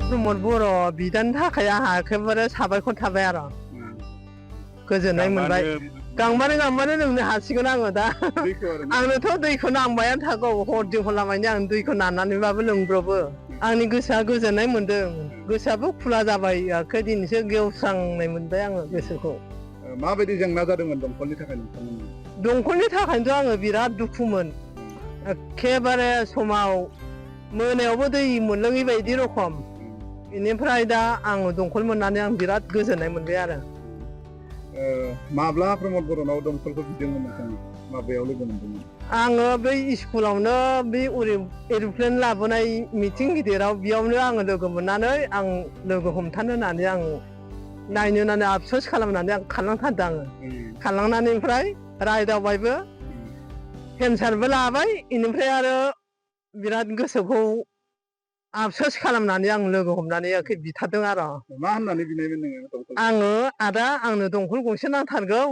प्रमद बर' बिदानि थाखाय आंहा एखेबारे साबायखर थाबाय आरो गोजोननाय मोनबाय गांबानो लोंनो हासिगोन आङो दा आंनोथ' दैखौ नांबायानो थागौ हरजों हरलामानि आं दैखौ नानानैबाबो लोंब्रबो आंनि गोसोआ गोजोननाय मोनदों गोसोआबो खुला जाबाय आखाइ दिनैसो गेवस्रांनाय मोनबाय आङो गोसोखौ माबायदि जेंना जादोंमोन दंखलनि थाखाय नोंथांमोननि दंखलनि थाखायनोथ' आङो बिराद दुखुमोन एखेबारे समाव मोनायावबो दै मोनलोङै बायदि रखम बेनिफ्राय दा आङो दंखल मोननानै आं बिराद गोजोननाय मोनबाय आरो माब्ला प्रमद बर'नाव दंखलखौ बिदोंमोन नोंथाङा माबायाव लोगो मोनदोंमोन आङो बै स्कुलावनो बे एर'प्लेन लाबोनाय मिटिं गिदिराव बेयावनो आङो लोगो मोननानै आं लोगो हमथानो होननानै आं नायनो होननानै आफस'स खालामनानै आं खारलांथारदों आङो खारलांनानै ओमफ्राय रायदावबायबो केन्सारबो लाबाय बेनिफ्राय आरो बिराद गोसोखौ आफस'स खालामनानै आं लोगो हमनानै आंखौ बिथारदों आरो मा होननानै बिनायमोन नोङो आङो आदा आंनो दंखल गंसे नांथारगौ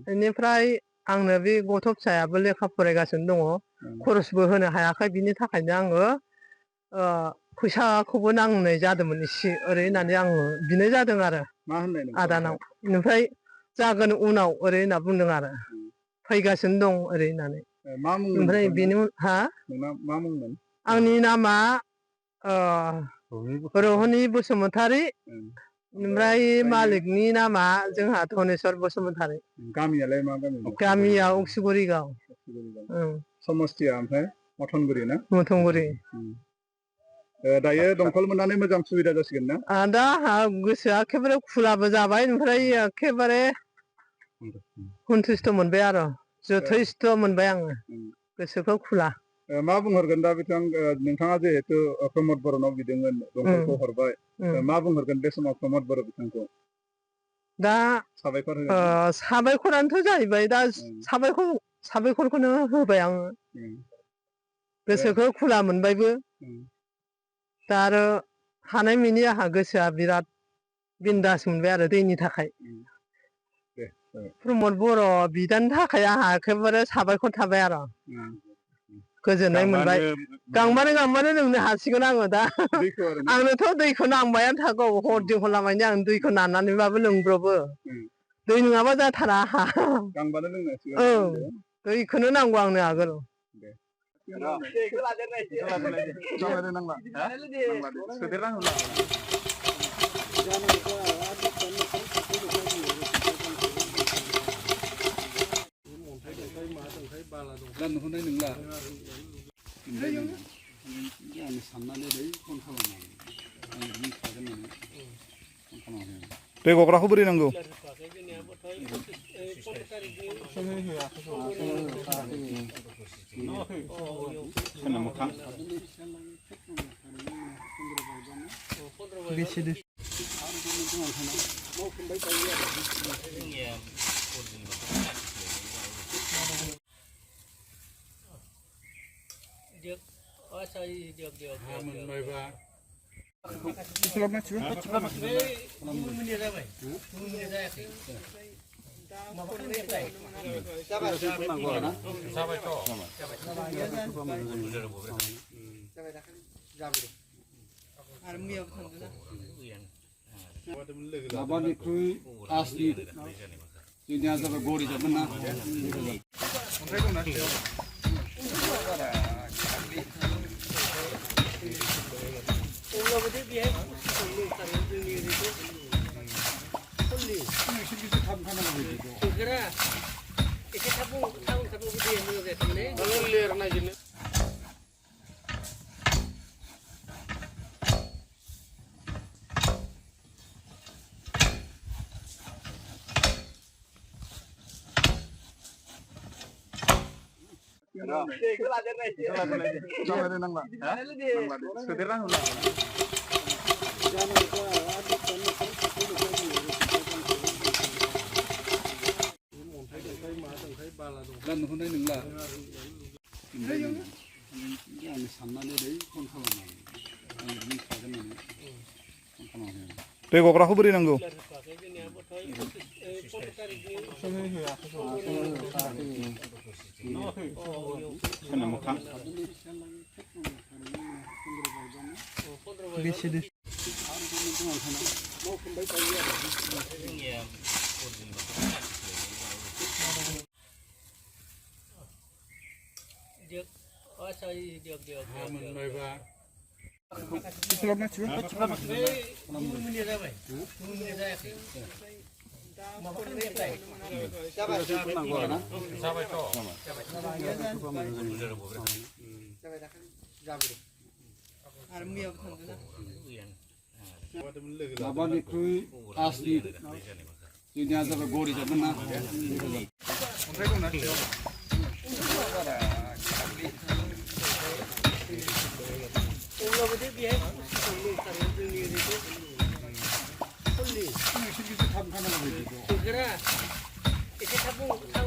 बेनिफ्राय आंनो बे गथ' फिसायाबो लेखा फरायगासिनो दङ खरसबो होनो हायाखै बिनि थाखायनो आङो फैसाखौबो नांनाय जादोंमोन एसे ओरै होननानै आङो बिनाय जादों आरो आदानाव बेनिफ्राय जागोन उनाव ओरै होनना बुंदों आरो फैगासिनो दं ओरै होननानै ओमफ्राय बेनि हा मा मुंमोन आंनि नामा रहनि बसुमतारी ओमफ्राय मालिकनि नामा जोंहा धनेस्वर बसुमतारी गामियालाय मा गामि गामिया उक्सुगुरि गाव समस्थिया ओमफ्राय मथनगुरि ना मथनगुरि दायो दंखल मोननानै मोजां सुबिदा जासिगोन ना दा आंहा गोसोआ एखेबारे खुलाबो जाबाय ओमफ्राय एखेबारे सन्थुस्थ' मोनबाय आरो जथेस्थ' मोनबाय आङो गोसोखौ खुला मा बुंहरगोन दा बिथां नोंथाङा जिहेतु प्रमद बर'नाव बिदोंमोन दंखलखौ हरबाय मा बुंहरगोन बे समाव प्रमद बर' बिथांखौ दा साबायखरानोथ' जाहैबाय दा साबायखरखौनो होबाय आङो गोसोखौ खुला मोनबायबो दा आरो हानायमिनि आंहा गोसोआ बिराद बिन्दास मोनबाय आरो दैनि थाखाय प्रमद बर' बिदानि थाखाय आंहा एखेबारे साबायखर थाबाय आरो गोजोननाय मोनबाय गांबानो लोंनो हासिगोन आङो दा आंनोथ' दैखौ नांबायानो थागौ हरजों हरलामानि आं दैखौ नानानैबाबो लोंब्रबो दै नङाबा जाथारा आंहा दैखौनो नांगौ आंनो आगोल नुहुरनाय नंला आं साननानै फन खालामनानै आं मिथिखागोन होननानै दै गग्राखौ बोरै नांगौ माबानिख्रुइ आसनि जोंनिया जाबाय गरि जागोन ना नुहुरनाय नंला आं साननानै फन खालामनानै आं मिथिखागोन होननानै फन खालामनानै दै गग्राखौ बोरै नांगौ सोरना मोखां माबानिख्रुइ आसि जोंनिया जाबाय गरि जागोन ना एसे थाब थाब